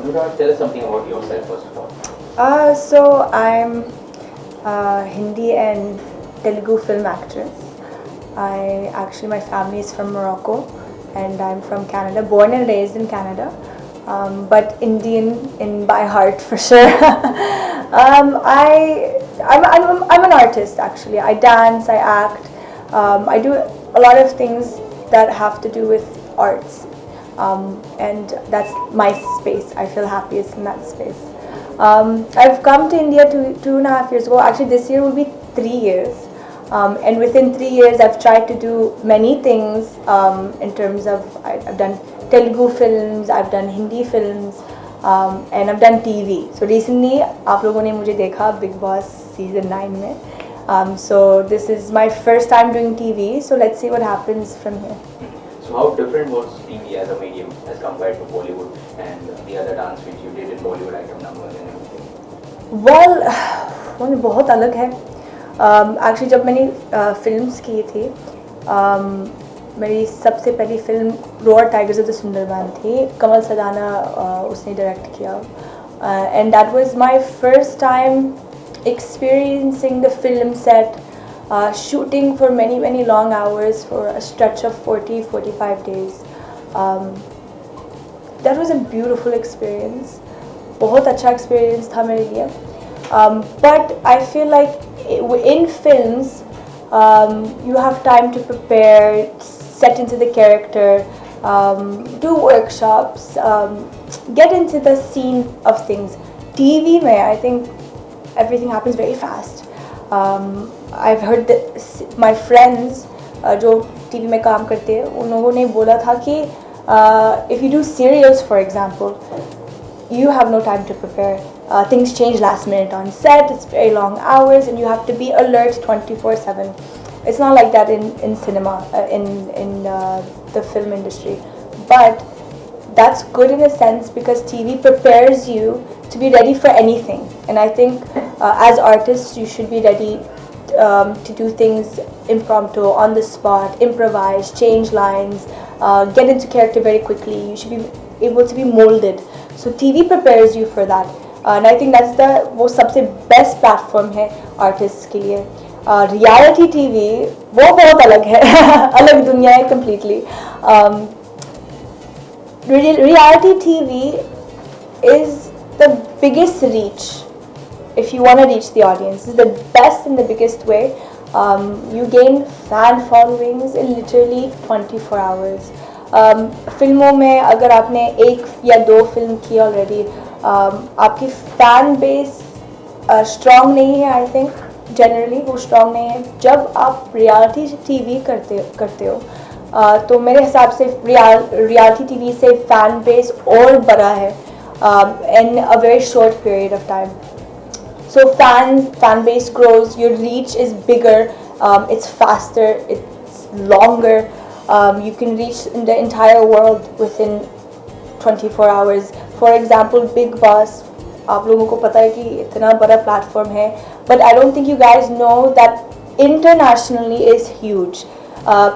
Anurag, tell us something about yourself first of all. So I'm a Hindi and Telugu film actress. My family is from Morocco, and I'm from Canada, born and raised in Canada, but Indian in by heart for sure. I'm an artist actually. I dance, I act, I do a lot of things that have to do with arts, and that's my space. I feel happiest in that space. I've come to India 2.5 years ago. Actually, this year will be 3 years. And within 3 years, I've tried to do many things in terms of, I've done Telugu films, I've done Hindi films, and I've done TV. So recently, आप लोगों ने मुझे देखा Big Boss season 9 में. So this is my first time doing TV. So let's see what happens from here. So how different was TV as a medium as compared to Bollywood and the other dance which you did in Bollywood item numbers and everything? Well, वो बहुत अलग है. Actually जब मैंने films की थी, मेरी सबसे पहली film row or tigers of the Sundarban थी. कमल सदाना उसने डायरेक्ट किया, and that was my first time experiencing the film set, shooting for many long hours for a stretch of 40-45 days. That was a beautiful experience. बहुत अच्छा experience था मेरे लिए. But I feel like in films, you have time to prepare, set into the character, do workshops, get into the scene of things. TV में I think everything happens very fast. I've heard that my friends जो TV में काम करते हैं, उन लोगों ने बोला था कि if you do serials for example, you have no time to prepare. Things change last minute on set, it's very long hours and you have to be alert 24/7. It's not like that in cinema, in the film industry. But that's good in a sense because TV prepares you to be ready for anything. And I think as artists you should be ready to do things impromptu, on the spot, improvise, change lines, get into character very quickly. You should be able to be molded. So TV prepares you for that. And I think that's वो सबसे best platform है artists के लिए. Reality TV वो बहुत अलग है, अलग दुनिया है completely. Reality TV is the biggest reach. If you want to reach the audience, it's the best and the biggest way. You gain fan followings in literally 24 hours. फिल्मों में अगर आपने एक या दो फिल्म की ऑलरेडी, आपकी फैन बेस स्ट्रॉन्ग नहीं है. आई थिंक जनरली वो स्ट्रॉन्ग नहीं है. जब आप रियलिटी टीवी करते हो तो मेरे हिसाब से रियलिटी टीवी से फैन बेस और बड़ा है in a very short period of time. So fan base grows, your reach is bigger, it's faster, it's longer. You can reach the entire world within 24 hours. For example, Big Boss, आप लोगों को पता है कि इतना बड़ा platform है, but I don't think you guys know that internationally is huge.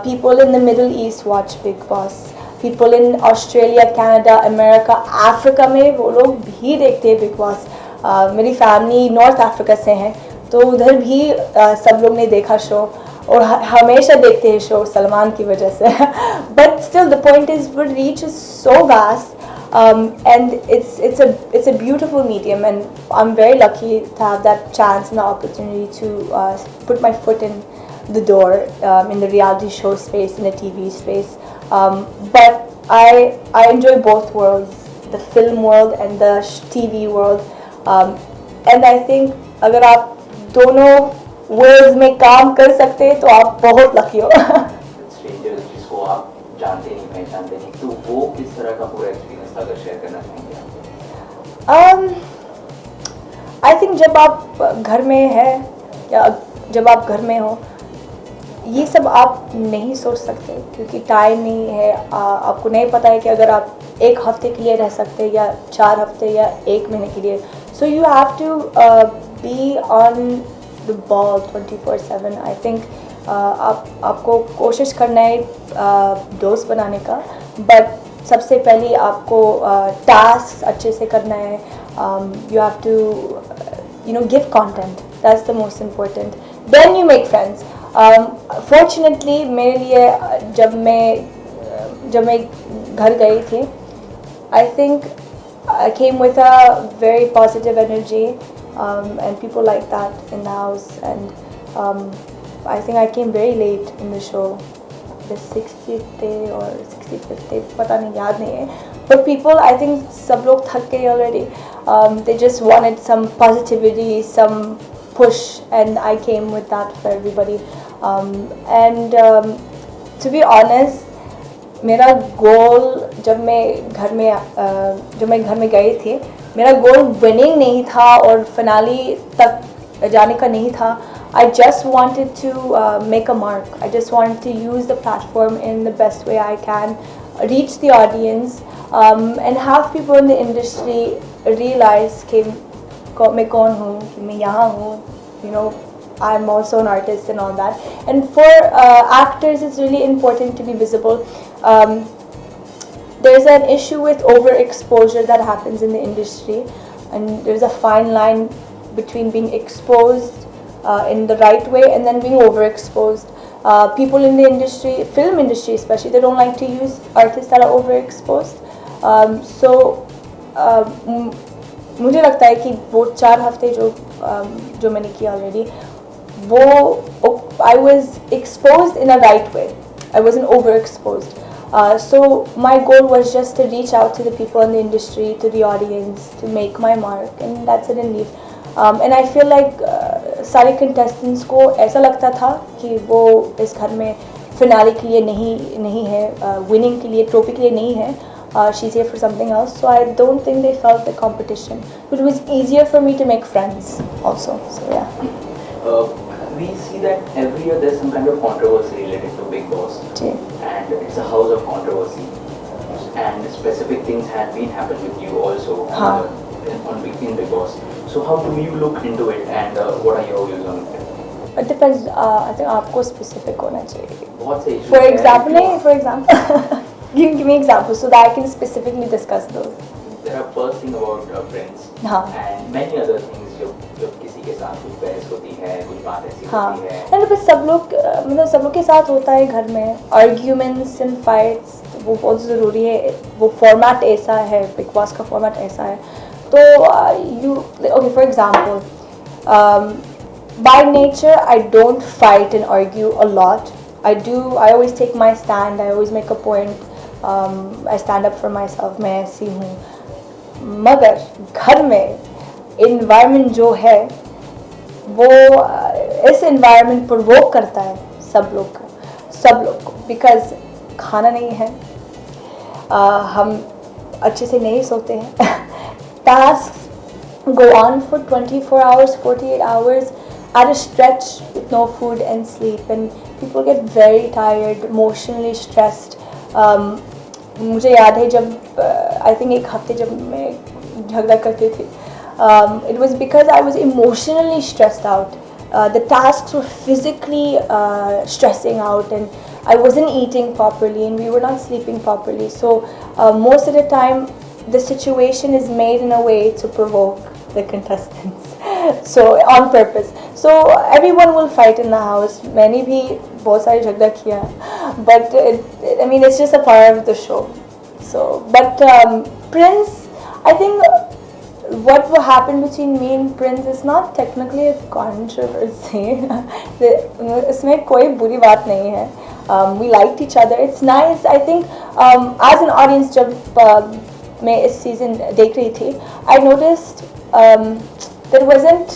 People in the Middle East watch Big Boss. People in Australia, Canada, America, Africa में वो लोग भी देखते हैं Big Boss. मेरी फैमिली नॉर्थ अफ्रीका से हैं तो उधर भी सब लोग ने देखा शो और हमेशा देखते हैं शो सलमान की वजह से. But still the point is वो reach is so vast and it's a beautiful medium and I'm very lucky to have that chance and the opportunity to put my foot in the door in the reality show space, in the TV space. But I enjoy both worlds, the film world and the TV world. And I think अगर आप दोनों world's में काम कर सकते हैं तो आप बहुत लकी हो. स्ट्रेंजर्स जिसको आप जानते नहीं पहचानते नहीं, तो वो किस तरह का पूरा एक्सपीरियंस अगर शेयर करना चाहेंगे? आई थिंक जब आप घर में है या जब आप घर में हो ये सब आप नहीं सोच सकते क्योंकि टाइम नहीं है. आपको नहीं पता है कि अगर आप एक हफ्ते के लिए रह सकते हैं या 4 हफ्ते या 1 महीने के लिए. So you have to be on the ball 24/7. I think आपको कोशिश करना है दोस्त बनाने का, बट सबसे पहले आपको टास्क अच्छे से करना है. You have to give content. That's the most important. Then you make friends. Fortunately मेरे लिए जब मैं घर गई थी, I think I came with a very positive energy, and people like that in the house. And I think I came very late in the show, the 60th day or 65th day, पता नहीं, याद नहीं है. But people, I think सब लोग थक गए already. They just wanted some positivity, some push, and I came with that for everybody. And to be honest, मेरा गोल जब मैं घर में गई थी, मेरा गोल विनिंग नहीं था और फिनाली तक जाने का नहीं था. I just wanted to make a mark. I just wanted to use the platform in the best way I can, reach the audience, and have people in the industry realize कि मैं कौन हूँ, कि मैं यहाँ हूँ. I'm also an artist and all that. And for actors, it's really important to be visible. There's an issue with overexposure that happens in the industry, and there's a fine line between being exposed in the right way and then being overexposed. People in the industry, film industry especially, they don't like to use artists that are overexposed. So मुझे लगता है कि वो 4 हफ्ते जो मैंने किया already, वो I was exposed in a right way. I wasn't overexposed. So my goal was just to reach out to the people in the industry, to the audience, to make my mark, and that's it and leave. And I feel like सारे contestants को ऐसा लगता था कि वो इस घर में finale के लिए नहीं है, winning के लिए, trophy के लिए नहीं है. She's here for something else. So I don't think they felt the competition. But it was easier for me to make friends also. So yeah. We see that every year there's some kind of controversy related to Big Boss. Ji. And it's a house of controversy. And specific things have been happening with you also on Big Boss. So how do you look into it, and what are your views on it? It depends. I think आपको specific होना चाहिए. बहुत से issues For हैं example, जो- for example, give me examples so that I can specifically discuss those. There are first thing about Prince हाँ. and many other things जो किसी के साथ कुछ बहस होती है, कुछ बात ऐसी हाँ. होती है. नहीं, बस सब लोग मतलब सब लोग के साथ होता है घर में. Arguments and fights वो बहुत ज़रूरी है. वो format ऐसा है, Big Boss का format ऐसा है. तो okay, for example, by nature I don't fight and argue a lot. I always take my stand. I always make a point. I stand up for myself. मैं ऐसी हूँ. मगर घर में environment जो है वो इस environment provoke करता है सब लोग को because खाना नहीं है, हम अच्छे से नहीं सोते हैं. Tasks go on for 24 hours, 48 hours at a stretch with no food and sleep, and people get very tired, emotionally stressed. मुझे याद है जब I think एक हफ्ते जब मैं झगड़ा करती थी, it was because I was emotionally stressed out. The tasks were physically stressing out, and I wasn't eating properly, and we were not sleeping properly. So most of the time the situation is made in a way to provoke the contestants. So on purpose. So everyone will fight in the house. मैंने भी बहुत सारे झगड़ा किया, but I mean it's just a part of the show. So but Prince, I think what will happen between me and Prince is not technically a controversy. इसमें कोई बुरी बात नहीं है. We liked each other. It's nice. I think as an audience जब मैं इस season देख रही थी, I noticed there wasn't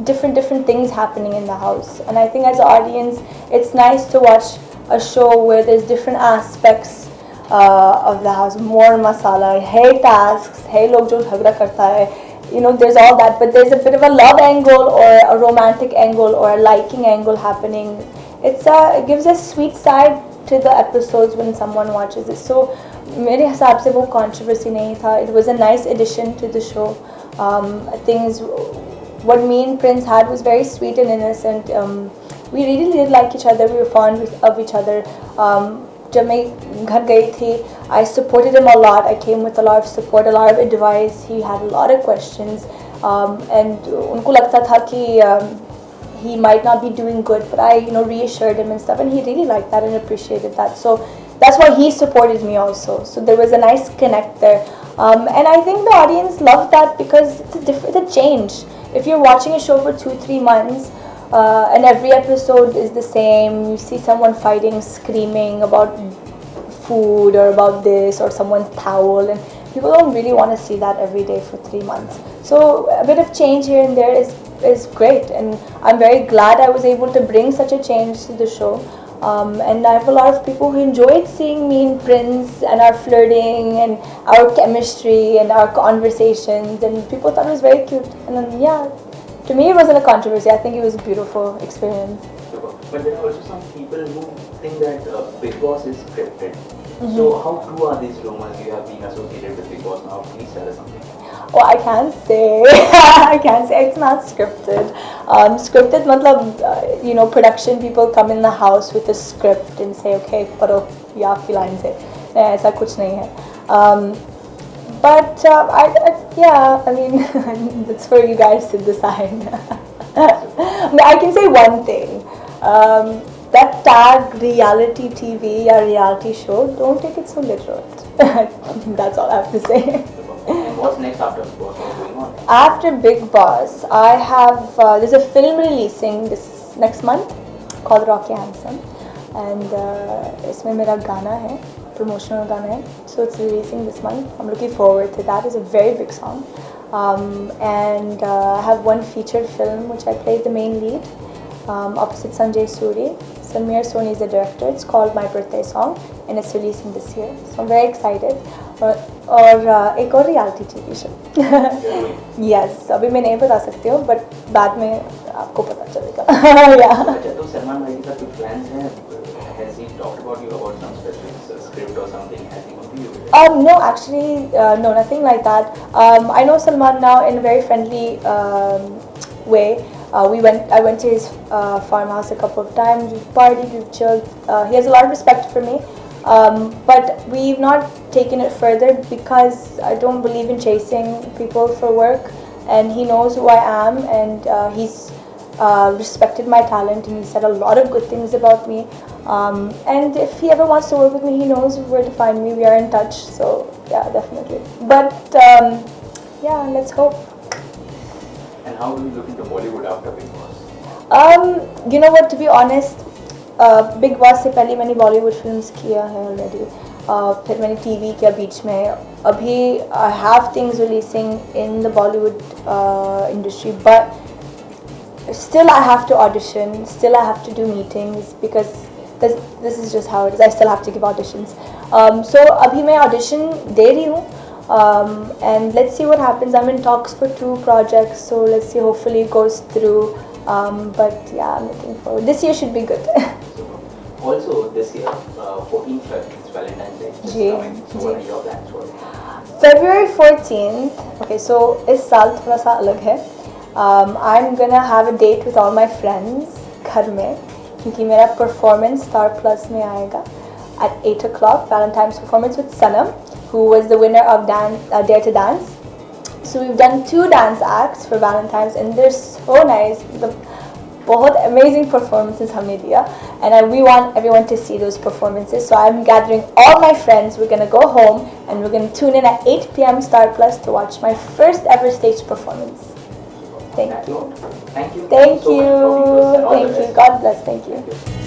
different things happening in the house, and I think as an audience it's nice to watch a show where there's different aspects of the house. More masala, hey tasks, hey log jo jhagda karta hai, there's all that, but there's a bit of a love angle or a romantic angle or a liking angle happening. It gives a sweet side to the episodes when someone watches it. So मेरे हिसाब से वो controversy नहीं था. It was a nice addition to the show. Things what me and Prince had was very sweet and innocent. We really did like each other. We were fond of each other. जब मैं घर गई थी, I supported him a lot. I came with a lot of support, a lot of advice. He had a lot of questions, and उनको लगता था कि he might not be doing good, but I reassured him and stuff, and he really liked that and appreciated that. So that's why he supported me also. So there was a nice connect there, and I think the audience loved that because it's a change. If you're watching a show for 2-3 months. And every episode is the same. You see someone fighting, screaming about food or about this or someone's towel, and people don't really want to see that every day for 3 months. So a bit of change here and there is great, and I'm very glad I was able to bring such a change to the show. And I have a lot of people who enjoyed seeing me in Prince and our flirting and our chemistry and our conversations, and people thought it was very cute. And then, yeah, to me it wasn't a controversy. I think it was a beautiful experience. But there are also some people who think that Bigg Boss is scripted. So how true are these rumors? You have been associated with Bigg Boss now. Please tell us something. Oh, I can't say. I can't say it's not scripted. Scripted matlab, production people come in the house with a script and say, okay, paro ye aapki line se. Aisa kuch nahi hai. But I mean, it's for you guys to decide. I can say one thing. That tag reality TV or reality show, don't take it so literal. That's all I have to say. And what's next after Bigg Boss? What's going on? After Bigg Boss, I have there's a film releasing this next month called Rocky Handsome, and इसमें मेरा गाना है, promotional गाना है. So it's releasing this month. I'm looking forward to that. It's a very big song, and I have one featured film which I played the main lead. Opposite Sanjay Suri. Samir Soni is the director. It's called My Birthday Song, and it's releasing this year. So I'm very excited. और एक और reality TV show. Yes, अभी मैं नहीं बता सकती हूँ, but बाद में आपको पता चलेगा. Yeah. अच्छा, तो सलमान भाई का कुछ plans हैं? Has he talked about you about some specific script or something? Has he gone to you? No, actually, no, nothing like that. I know Salman now in a very friendly way. I went to his farmhouse a couple of times. We've partied, we've chilled. He has a lot of respect for me, but we've not taken it further because I don't believe in chasing people for work, and he knows who I am, and he's respected my talent, and he said a lot of good things about me. And if he ever wants to work with me, he knows where to find me. We are in touch, so yeah, definitely. But yeah, let's hope. And how do you look into Bollywood after Bigg Boss? You know what? To be honest, Bigg Boss से पहले मैंने Bollywood films किया है already. फिर मैंने TV किया बीच में. अभी I have things releasing in the Bollywood industry, but still I have to audition. Still I have to do meetings because this is just how it is. I still have to give auditions. So अभी मैं audition दे रही हूँ. And let's see what happens. I'm in talks for 2 projects, so let's see. Hopefully it goes through. But yeah, I'm looking forward. This year should be good. Also, this year, 14th February, it's Valentine's Day. It's coming. So what are your plans for it? February 14th. Okay, so इस साल थोड़ा सा अलग है. I'm gonna have a date with all my friends घर में, क्योंकि मेरा performance Star Plus में आएगा at 8 o'clock. Valentine's performance with Sanam, who was the winner of Dare to Dance. So we've done 2 dance acts for Valentine's, and they're so nice. बहुत amazing performances हमने दिया, and we want everyone to see those performances. So I'm gathering all my friends. We're gonna go home and we're gonna tune in at 8 p.m. Star Plus to watch my first ever stage performance. Thank you. Thank you. Thank so you. much for being with us, and all the Thank you. best. God bless. Thank you. Thank you.